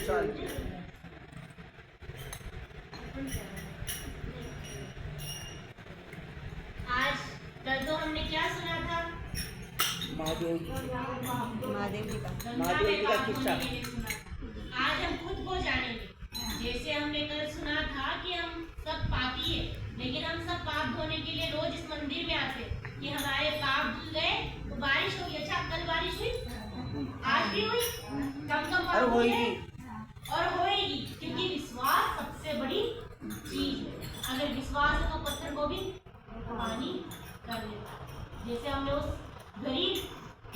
शांति। आज कल तो हमने क्या सुना था? महादेव जी का किस्सा। आज हम खुद को जानेंगे। जैसे हमने कल सुना था कि हम सब पापी है, लेकिन हम सब पाप धोने के लिए रोज इस मंदिर में आते हैं कि हमारे पाप धुल गए तो बारिश होगी। अच्छा, कल बारिश हुई? आज भी हुई? कम कम पाप हुए और होएगी, क्योंकि विश्वास सबसे बड़ी चीज है। अगर विश्वास है तो पत्थर को भी पानी कर लेता। जैसे हमने उस गरीब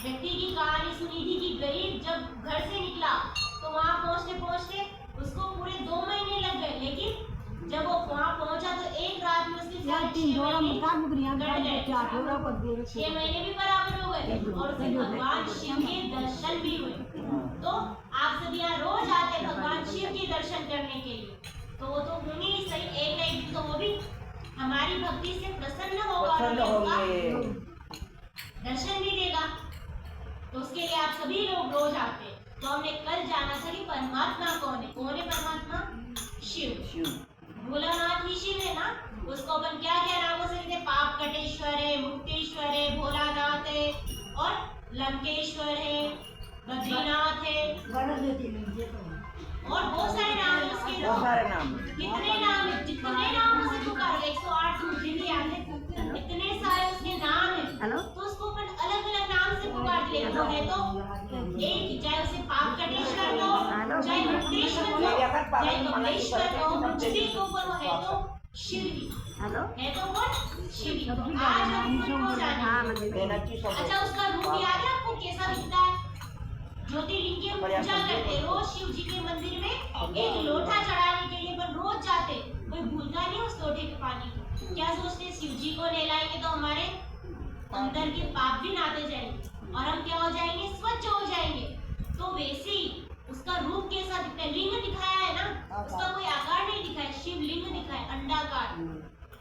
व्यक्ति की कहानी सुनी थी कि गरीब जब घर से निकला तो वहां पहुंचते पहुंचते उसको पूरे 2 महीने लग गए, लेकिन जब वो वहां पहुंचा तो एक रात में उसके 6 महीने भी बराबर हो गए और उसे भगवान शिव के दर्शन भी हुए। तो आप सब यहाँ रोज आते हैं भगवान शिव के दर्शन करने के लिए, तो वो तो होंगे ही सही, एक ना एक दिन तो वो भी हमारी भक्ति से प्रसन्न होगा, दर्शन भी देगा। तो उसके लिए आप सभी लोग रोज आते हैं। तो हमने कल जाना था कि परमात्मा कौन है। कौन है परमात्मा? शिव। भोलानाथ ही शिव है ना। उसको अपन क्या क्या नामों से कहते हैं? पाप कटेश्वर है, मुक्तेश्वर है, भोलानाथ है और लंकेश्वर है, बद्रीनाथ है और बहुत सारे नाम है उसके। कितने नाम है? जितने नामों से पुकारो, 108 मुझे भी याद है, इतने सारे उसके नाम है। तो उसको अपन अलग अलग नाम से पुकार ले। वो है तो एक, चाहे उसे पाप कटेश्वर हो, चाहे मुक्तेश्वर हो, चाहे कमलेश्वर हो, कुछ भी को वो है तो शिव ही है। तो कौन? शिव ही। तो आज हम उनको जानेंगे। अच्छा, उसका रूप याद है आपको कैसा दिखता है? ज्योतिर्लिंग की पूजा करते रोज शिव जी के मंदिर में एक लोटा चढ़ाने के लिए पर रोज जाते। कोई भूलता नहीं उस लोटे के पानी को। क्या सोचते? शिव जी को नहलाएंगे तो हमारे अंदर के पाप भी नाते जाएंगे और हम क्या हो जाएंगे? स्वच्छ हो जाएंगे। तो वैसे ही उसका रूप कैसा दिखता है? लिंग दिखाया है ना, उसका कोई आकार नहीं दिखाया, शिव लिंग दिखाया, अंडाकार।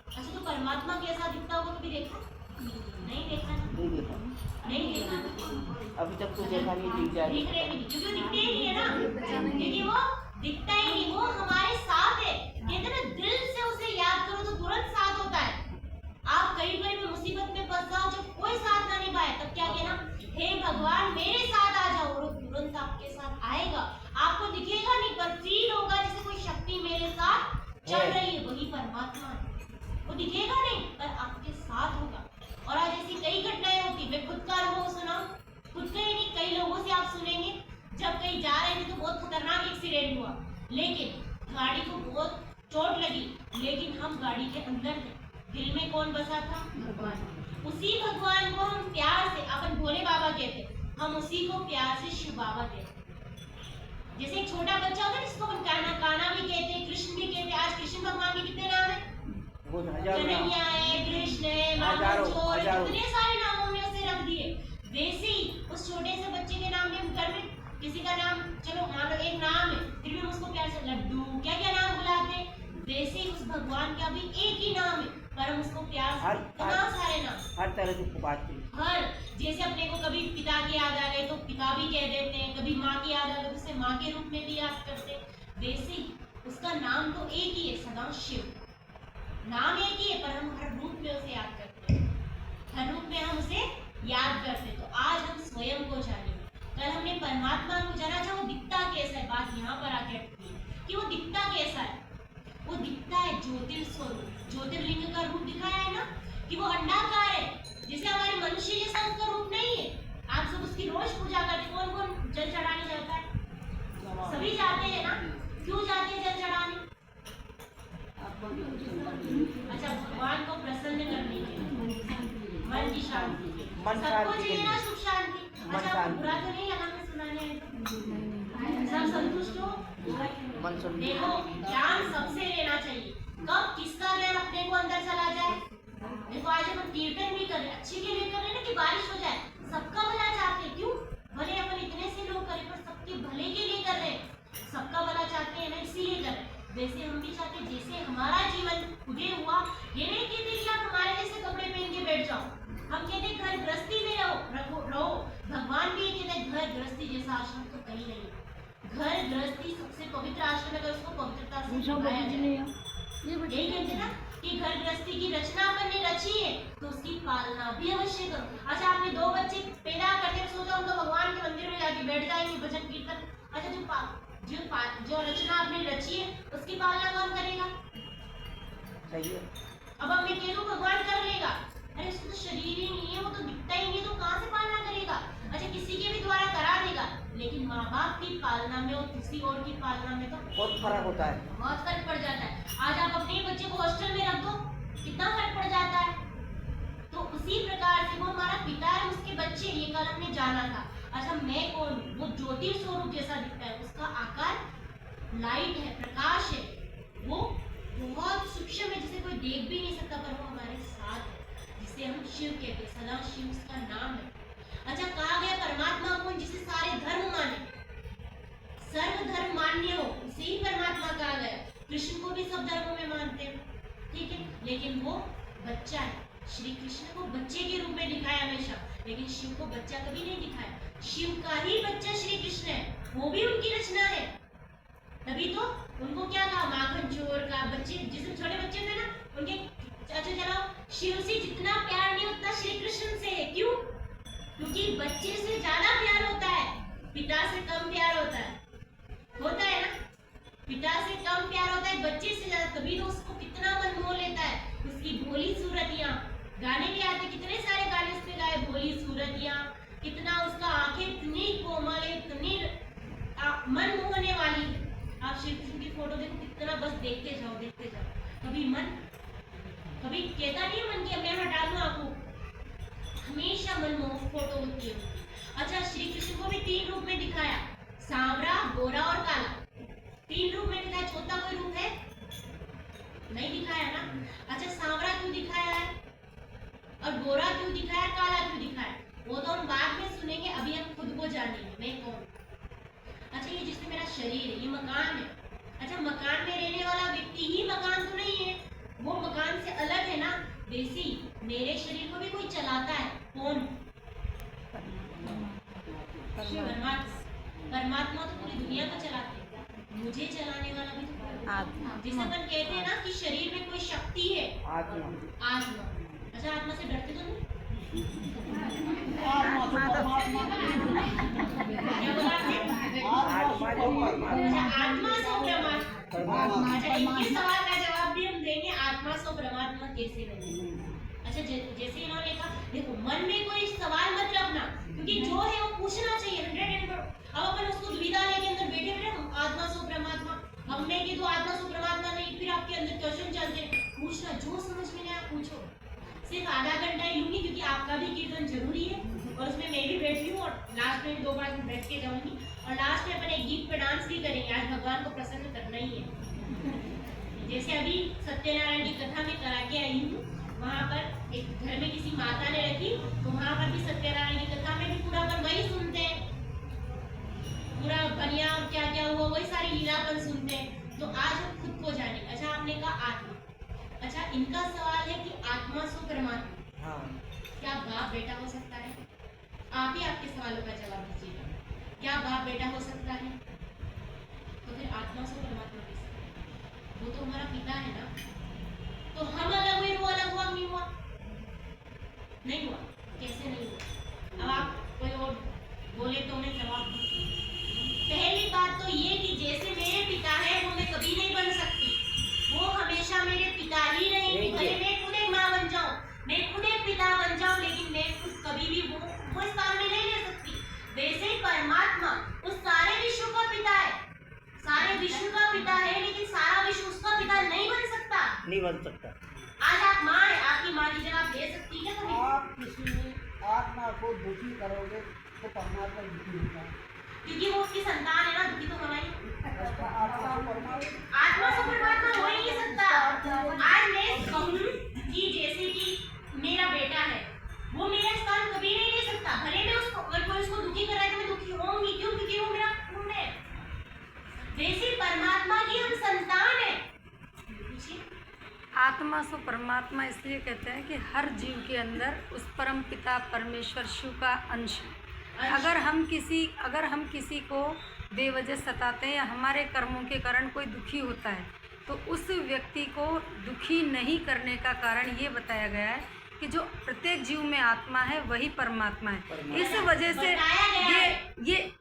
अच्छा, तो परमात्मा कैसा दिखता होगा कभी देखा? नहीं देखा ना? नहीं देखा अभी तक तो देखा नहीं, दिख जाए दिख रहे भी, क्योंकि दिखते ही नहीं है ना, क्योंकि वो दिखता ही नहीं, वो हमारे साथ है। कहते ना, दिल से उसे याद करो तो तुरंत साथ होता है। आप कई बार भी मुसीबत में फंस जाओ, जब कोई साथ ना निभाए तब क्या कहना? हे भगवान मेरे साथ आ जाओ, और तुरंत आपके साथ आएगा। आपको दिखेगा नहीं पर फील होगा जैसे कोई शक्ति मेरे साथ चल रही है, वही परमात्मा है। वो दिखेगा नहीं पर आपके साथ होगा। और आज ऐसी कई घटनाएं होती। मैं खुद का अनुभव सुनाऊं, खुद का ही नहीं, कई लोगों से आप सुनेंगे जब कहीं जा रहे थे तो बहुत खतरनाक एक्सीडेंट हुआ, लेकिन गाड़ी को बहुत चोट लगी, लेकिन हम गाड़ी के अंदर थे। दिल में कौन बसा था? भगवान। उसी भगवान को हम प्यार से, अपन भोले बाबा कहते, हम उसी को प्यार से शिव बाबा कहते। जैसे एक छोटा बच्चा होता है जिसको हम काना भी कहते हैं, कृष्ण भी कहते हैं। आज कृष्ण भगवान के कितने नाम है? कन्हैया है, कृष्ण है, चोर, कितने सारे नामों में उसे रख दिए। वैसे ही उस छोटे से बच्चे के नाम में घर में किसी का नाम, चलो मान लो एक नाम है, फिर भी हम उसको प्यार से लड्डू, क्या क्या नाम बुलाते हैं। वैसे ही उस भगवान का भी एक ही नाम है, पर हम उसको प्यार से इतना सारे नाम, हर तरह से पुकारते हैं। हर, जैसे अपने को कभी पिता की याद आ गई तो पिता भी कह देते हैं, कभी माँ की याद आ गई तो उसे माँ के रूप में भी याद करते हैं। वैसे ही उसका नाम तो एक ही है, सदा शिव। नाम एक ही है पर हम हर रूप में उसे याद करते हैं, हर रूप में हम उसे याद करते हैं। तो आज हम स्वयं को जानेंगे। कल हमने परमात्मा को जाना था, वो दिखता कैसा है। बात यहाँ पर आके अटकी है कि वो दिखता कैसा है। वो दिखता है ज्योतिर्स्वरूप, ज्योतिर्लिंग का रूप दिखाया है ना, कि वो अंडाकार है, जैसे हमारे मनुष्य जैसा उसका रूप नहीं है। आप सब उसकी रोज पूजा करते। कौन कौन जल चढ़ाने जाता है? सभी जाते हैं ना। क्यों जाते हैं जल चढ़ाने? अच्छा, भगवान को प्रसन्न करने के लिए, मन की शांति, सबको चाहिए ना सुख शांति। अच्छा, आपको बुरा तो नहीं लगा मैं सुनाने आई तो? सब संतुष्ट हो? देखो, ज्ञान सबसे लेना चाहिए। कब किसका ज्ञान अपने को अंदर चला जाए। देखो, आज हम कीर्तन भी कर रहे, अच्छे के लिए कर रहे ना कि बारिश हो जाए, सबका भला चाहते। क्यों? भले अपन इतने से लोग करें पर सबके भले के लिए कर रहे हैं, सबका भला चाहते हैं ना, इसीलिए कर रहे हैं। वैसे हम भी चाहते, जैसे हमारा जीवन उदय हुआ, ये नहीं कहते कि आप हमारे जैसे कपड़े पहन के बैठ जाओ। हम कहते घर गृहस्थी में रहो। भगवान भी कहते घर गृहस्थी जैसा आश्रम तो कहीं नहीं। घर गृहस्थी सबसे पवित्र आश्रम है, अगर उसको पवित्रता से निभाया जाए। यही कहते हैं ना कि घर गृहस्थी की रचना अपन ने रची है तो उसकी पालना भी अवश्य करो। अच्छा, आपने 2 बच्चे पैदा करके सोचा हम तो भगवान के मंदिर में जाके बैठ जाएंगे भजन कीर्तन। अच्छा, जो रचना आपने रची है उसकी पालना कौन करेगा? सही है। अब अब मैं कह दूं भगवान कर लेगा, अरे उसको तो शरीर ही नहीं है, वो तो दिखता ही नहीं है, तो कहाँ से पालना करेगा? अच्छा, किसी के भी द्वारा करा देगा, लेकिन माँ बाप की पालना में और किसी और की पालना में तो बहुत फर्क होता है। बहुत फर्क पड़ जाता है। आज आप अपने बच्चे को हॉस्टल में रख दो, कितना फर्क पड़ जाता है। तो उसी प्रकार से वो हमारा पिता है, उसके बच्चे, ये कल हमने जाना था। अच्छा, मैं कौन हूँ? वो ज्योति स्वरूप जैसा दिखता है, उसका आकार लाइट है, प्रकाश है, वो बहुत सूक्ष्म है, जिसे कोई देख भी नहीं सकता, पर वो हमारे साथ है, जिसे हम शिव कहते हैं, सदा शिव उसका नाम है। अच्छा, कहा गया परमात्मा कौन? जिसे सारे धर्म माने, सर्व धर्म मान्य हो, उसे ही परमात्मा कहा गया। कृष्ण को भी सब धर्मों में मानते हैं, ठीक है, लेकिन वो बच्चा है। श्री कृष्ण को बच्चे के रूप में दिखाया हमेशा, लेकिन शिव को बच्चा कभी नहीं दिखाया। शिव का ही बच्चा श्री कृष्ण है, वो भी उनकी रचना है। तभी तो उनको क्या कहा? माखन चोर का बच्चे, जिसमें छोटे बच्चे थे ना, उनके अच्छा चलो, शिव से जितना प्यार नहीं उतना श्री कृष्ण से है। क्यों? क्योंकि बच्चे से ज्यादा प्यार होता है, पिता से कम प्यार होता है ना, पिता से कम प्यार होता है बच्चे से ज्यादा। तभी तो उसको कितना मन मोह लेता है, उसकी भोली सूरतियां, गाने भी आते, कितने सारे गाने उसमें गाए, भोली सूरतियां, कितना उसका आंखें इतनी कोमल है, इतनी मन मोहने वाली। आप श्री कृष्ण की फोटो देखो, कितना बस देखते जाओ, कभी मन, कभी कहता नहीं मन की मैं हटा दूं आंखों, हमेशा मनमोहक फोटो होती है। अच्छा, श्री कृष्ण को भी 3 रूप में दिखाया, सांवरा, गोरा और काला, 3 रूप में दिखाया। चौथा कोई रूप है? नहीं दिखाया ना। अच्छा, सांवरा क्यों दिखाया है और गोरा क्यों दिखाया, काला क्यों दिखाया, वो तो हम बाद में सुनेंगे, अभी हम खुद को जानेंगे मैं कौन। अच्छा, ये जिसमें मेरा शरीर है, ये मकान है। अच्छा, मकान में रहने वाला व्यक्ति ही मकान तो नहीं है, वो मकान से अलग है ना। वैसे मेरे शरीर को भी कोई चलाता है, कौन? परमात्मा तो पूरी दुनिया को चलाते हैं, मुझे चलाने वाला भी तो आत्मा। जिसे अपन कहते हैं ना कि शरीर में कोई शक्ति है, आत्मा। अच्छा, आत्मा से डरते तो नहीं? आत्मा तो परमात्मा। क्या बोला आपने? आत्मा सो परमात्मा। अच्छा, इनके सवाल का जवाब भी हम देंगे, आत्मा सो परमात्मा कैसे बने। अच्छा, जैसे इन्होंने कहा, देखो मन में कोई सवाल मत रखना, क्योंकि जो है वो पूछना चाहिए 100%। अब अपन उसको दुविधा के अंदर बैठे बैठे आत्मा सो परमात्मा, हमने की तो आत्मा सो परमात्मा नहीं, फिर आपके अंदर क्वेश्चन चलते हैं। पूछना, जो समझ में नहीं आया पूछो। सिर्फ आधा घंटा ही लूंगी, क्योंकि आपका भी कीर्तन जरूरी है, और उसमें मैं भी बैठी हूँ, और लास्ट में 2 बार बैठ के जाऊंगी, और लास्ट में अपन एक गीत पे डांस भी करेंगे। आज भगवान को प्रसन्न करना ही है। जैसे अभी सत्यनारायण की कथा में करा के आई हूँ, वहाँ पर एक घर में किसी माता ने रखी, तो वहाँ पर भी सत्यनारायण की कथा में भी पूरा अपन वही सुनते हैं, पूरा बनिया और क्या क्या हुआ वही सारी लीला अपन सुनते हैं। तो आज हम खुद को जाने। अच्छा, आपने कहा आत्मा। अच्छा, इनका सवाल है कि आत्मा सो परमात्मा, हाँ, क्या बाप बेटा हो सकता है? आप ही आपके सवालों का जवाब दीजिएगा, क्या बाप बेटा हो सकता है? तो फिर आत्मा सो परमात्मा कैसे? वो तो हमारा पिता है ना। तो हम अलग हुए, वो अलग हुआ, नहीं हुआ? नहीं हुआ। कैसे नहीं हुआ? अब आप कोई और बोले तो मैं जवाब दूं। पहली बात तो ये कि जैसे मेरे पिता है वो मैं कभी नहीं बन सकती, वो हमेशा मेरे पिता ही रहेंगे। भले मैं खुद एक माँ बन जाऊं, मैं खुद एक पिता बन जाऊं, लेकिन मैं खुद कभी भी वो स्थान में नहीं ले सकती। वैसे ही परमात्मा उस सारे विश्व का पिता है, सारे विश्व का पिता है, लेकिन सारा विश्व उसका पिता नहीं बन सकता। नहीं बन सकता। आज आप माँ है, आपकी माँ की जगह आप ले सकती है कभी? आप किसी आत्मा को दुखी करोगे तो परमात्मा दुखी होता है, क्योंकि वो उसकी संतान है ना, दुखी तो हमारी आत्मा से परमात्मा हो ही नहीं सकता। आज मैं कहूँ कि जैसे कि मेरा बेटा है, वो मेरा स्थान कभी नहीं ले सकता, भले मैं उसको, अगर कोई उसको दुखी कराए तो मैं दुखी होंगी। क्यों? क्योंकि वो मेरा खून है। वैसे परमात्मा की हम संतान है। आत्मा सो परमात्मा इसलिए कहते हैं कि हर जीव के अंदर उस परम पिता परमेश्वर शिव का अंश है। अगर हम किसी को बेवजह सताते हैं या हमारे कर्मों के कारण कोई दुखी होता है तो उस व्यक्ति को दुखी नहीं करने का कारण ये बताया गया है कि जो प्रत्येक जीव में आत्मा है वही परमात्मा है। इस वजह से ये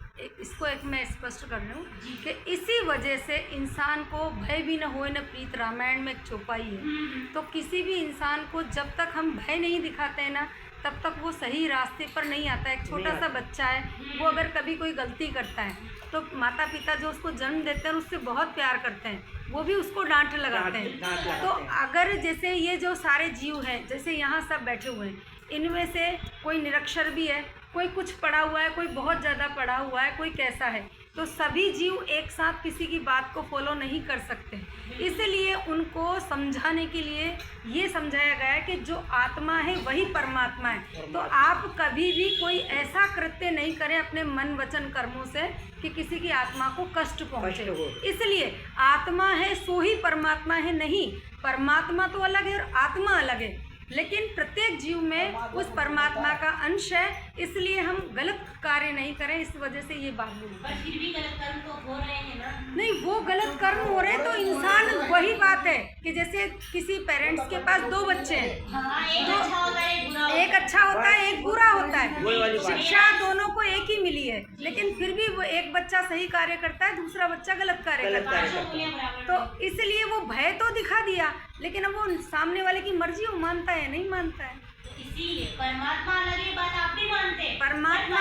इसको एक मैं स्पष्ट कर रही हूँ कि इसी वजह से इंसान को भय भी न होए न प्रीत, रामायण में एक चौपाई है। तो किसी भी इंसान को जब तक हम भय नहीं दिखाते हैं ना तब तक वो सही रास्ते पर नहीं आता है। एक छोटा सा बच्चा है, वो अगर कभी कोई गलती करता है तो माता पिता जो उसको जन्म देते हैं उससे बहुत प्यार करते हैं, वो भी उसको डांट लगाते हैं। तो अगर जैसे ये जो सारे जीव हैं, जैसे यहाँ सब बैठे हुए हैं, इनमें से कोई निरक्षर भी है, कोई कुछ पढ़ा हुआ है, कोई बहुत ज़्यादा पढ़ा हुआ है, कोई कैसा है, तो सभी जीव एक साथ किसी की बात को फॉलो नहीं कर सकते। इसलिए उनको समझाने के लिए ये समझाया गया है कि जो आत्मा है वही परमात्मा है। तो आप कभी भी कोई ऐसा कृत्य नहीं करें अपने मन वचन कर्मों से कि किसी की आत्मा को कष्ट पहुँचे। इसलिए आत्मा है सो ही परमात्मा है, नहीं परमात्मा तो अलग है और आत्मा अलग है, लेकिन प्रत्येक जीव में उस परमात्मा का अंश है। इसलिए हम गलत कार्य नहीं करें, इस वजह से ये बात बोली। पर फिर भी गलत कर्म तो हो रहे हैं ना। नहीं, वो गलत कर्म हो रहे तो इंसान, वही बात है कि जैसे किसी पेरेंट्स के पास दो बच्चे हैं, हाँ, एक अच्छा होता है एक बुरा होता है। एक अच्छा होता है एक बुरा होता है, शिक्षा दोनों को एक ही मिली है, लेकिन फिर भी वो एक बच्चा सही कार्य करता है, दूसरा बच्चा गलत कार्य करता है। पांचों मूल्य बराबर तो इसलिए वो भय तो दिखा दिया, लेकिन अब वो सामने वाले की मर्जी वो मानता है नहीं मानता है। तो इसीलिए परमात्मा अलग है, बात आप भी मानते हैं। परमात्मा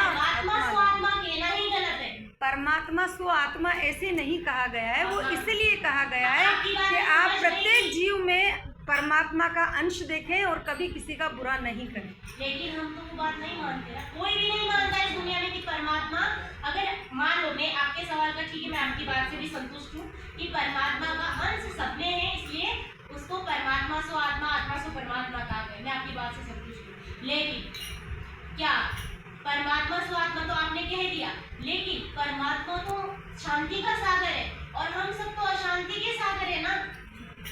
स्वात्मा कहना ही गलत है। परमात्मा स्व आत्मा ऐसे नहीं कहा गया है, वो इसलिए कहा गया है आपकी बात कि समझ आप नहीं। प्रत्येक जीव में परमात्मा का अंश देखें और कभी किसी का बुरा नहीं करें। लेकिन हम तो वो बात नहीं मानते ना, कोई भी नहीं मानता इस दुनिया में कि परमात्मा, अगर मान लो मैं आपके सवाल का, ठीक है मैं आपकी बात से भी संतुष्ट हूँ कि परमात्मा का अंश सब में है, इसलिए उसको परमात्मा सो आत्मा, आत्मा सो परमात्मा कहा गया, मैं आपकी बात से संतुष्ट हूँ। लेकिन क्या परमात्मा सो आत्मा तो आपने कह दिया, लेकिन परमात्मा तो शांति का सागर है और हम सब तो अशांति के सागर है ना।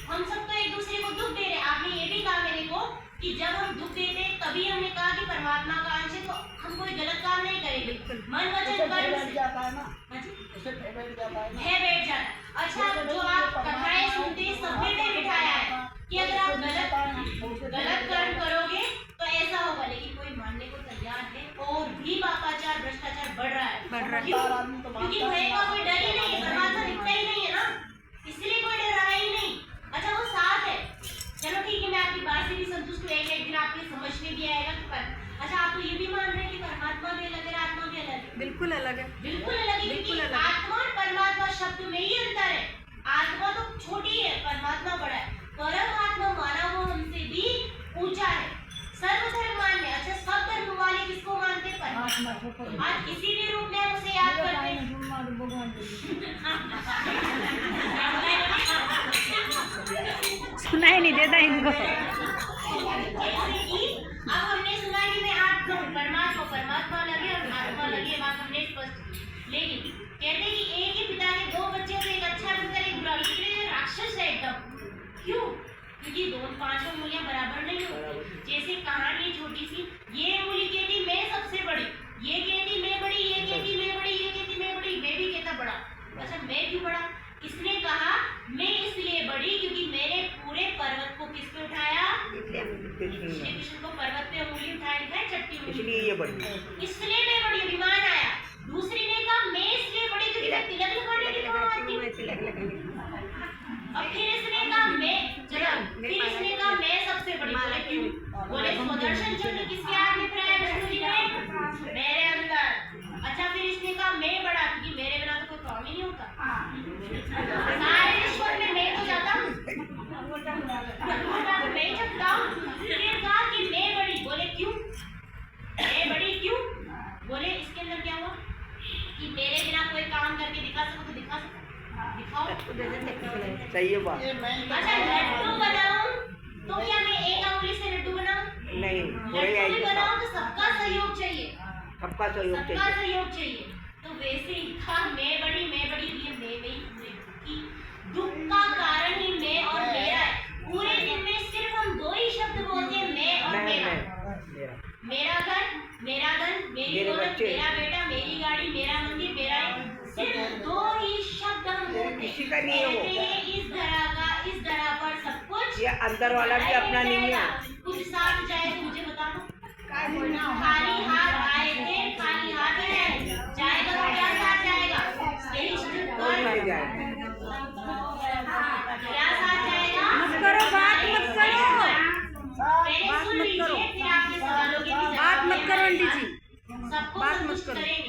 हम सब तो एक दूसरे को दुख दे रहे हैं। आपने ये भी कहा मेरे को कि जब हम दुख देते हैं तभी हमने कहा कि परमात्मा का अंश है, तो हम कोई गलत काम नहीं करेंगे। मन वचन कर्म से जाता है ना, हाँ जी? उसे बैठ जाता है ना। है बैठ जाता है। अच्छा, जो आप कथाएं सुनते हैं सब में बिठाया है कि अगर आप गलत कर्म करोगे तो ऐसा होगा, लेकिन कोई मानने को तैयार है और भी पापाचार भ्रष्टाचार बढ़ रहा है। क्योंकि भय का कोई डर ही नहीं है, परमात्मा दिखता ही नहीं है ना, इसलिए कोई डर रहा ही नहीं। अच्छा, वो साथ है, चलो ठीक है मैं आपकी बात से भी संतुष्ट हूँ, एक दिन आपके समझ में भी आएगा कि अच्छा आप तो ये भी मान रहे हैं कि परमात्मा भी अलग है, आत्मा भी अलग है। बिल्कुल अलग है, बिल्कुल अलग है, बिल्कुल क्योंकि अलग है। आत्मा और परमात्मा शब्द में ही अंतर है। आत्मा तो छोटी है, परमात्मा बड़ा है। परमात्मा माना वो हमसे भी ऊंचा है। सर्वधर्म मान्य, अच्छा सब धर्म वाले किसको मानते हैं? परमात्मा। आज किसी भी रूप में हम उसे याद करते हैं। सुनाई नहीं देता इनको। जैसे कि अब हमने सुना कि मैं आत्मा हूँ, परमात्मा लगे और आत्मा लगे, बात हमने स्पष्ट। लेकिन कहते हैं कि एक ही पिता के दो बच्चे थे, एक अच्छा पुत्र एक बुरा, लेकिन राक्षस है एकदम। क्यों? क्योंकि दोनों पांचों मूलियां बराबर नहीं होती। जैसे कहानी छोटी सी, ये मूली कहती मैं सबसे बड़ी, ये कहती मैं बड़ी, ये कहती मैं बड़ी, ये कहती मैं बड़ी, मैं भी कहता बड़ा। अच्छा मैं क्यों बड़ा? इसने कहा मैं इसलिए बड़ी क्योंकि मैंने पूरे पर्वत को किस पे उठाया? श्री कृष्ण को पर्वत पे उंगली उठाया, दिखाई चट्टी उंगली, इसलिए ये बड़ी, इसलिए मैं बड़ी, अभिमान आया। दूसरी ने कहा मैं इसलिए बड़ी क्योंकि मैं तिलक लगाने की काम आती हूँ। अब फिर इसने कहा मैं, चलो फिर इसने कहा मैं सबसे बड़ी, बोले क्यों? बोले सुदर्शन चक्र किसके हाथ में फिराया विष्णु जी ने? मेरे अंदर। अच्छा फिर इसने कहा मैं बड़ा क्योंकि मेरे बिना तो कोई काम ही नहीं होता। सारे ईश्वर में मैं तो जाता हूँ, मैं जगता हूँ। फिर कहा कि मैं बड़ी, बोले क्यों? मैं बड़ी क्यों? बोले इसके अंदर क्या हुआ कि मेरे बिना कोई काम करके दिखा सको तो दिखा सको, दिखाओ। सही है बात। अच्छा लड्डू बनाऊं तो क्या मैं एक अंगुली से लड्डू बनाऊं? नहीं, लड्डू भी बनाऊं तो सबका सहयोग चाहिए, सबका सहयोग सबका चाहिए। सहयोग चाहिए। तो वैसे ही था मैं बड़ी, ये मैं की दुख का कारण ही मैं और मेरा है। पूरे दिन में सिर्फ हम दो ही शब्द बोलते हैं, मैं और मेरा। मेरा घर, मेरा धन, मेरी मेरे दौलत, बच्चे, मेरा किसी का नहीं है वो। कहते हैं इस धरा पर सब कुछ ये अंदर वाला भी अपना नहीं है। कुछ साथ जाए तो मुझे बता दो। खाली हाथ आए थे, खाली हाथ है जाएगा तो क्या साथ जाएगा? और नहीं जाएगा। क्या साथ जाएगा? मत करो, बात मत करो, पहले बात सुन मत लीजिए, करो। फिर आपके सवालों के भी बात जवाब मत करो आंटी जी, सबको बात मत संतुष्ट करो। करेंगे।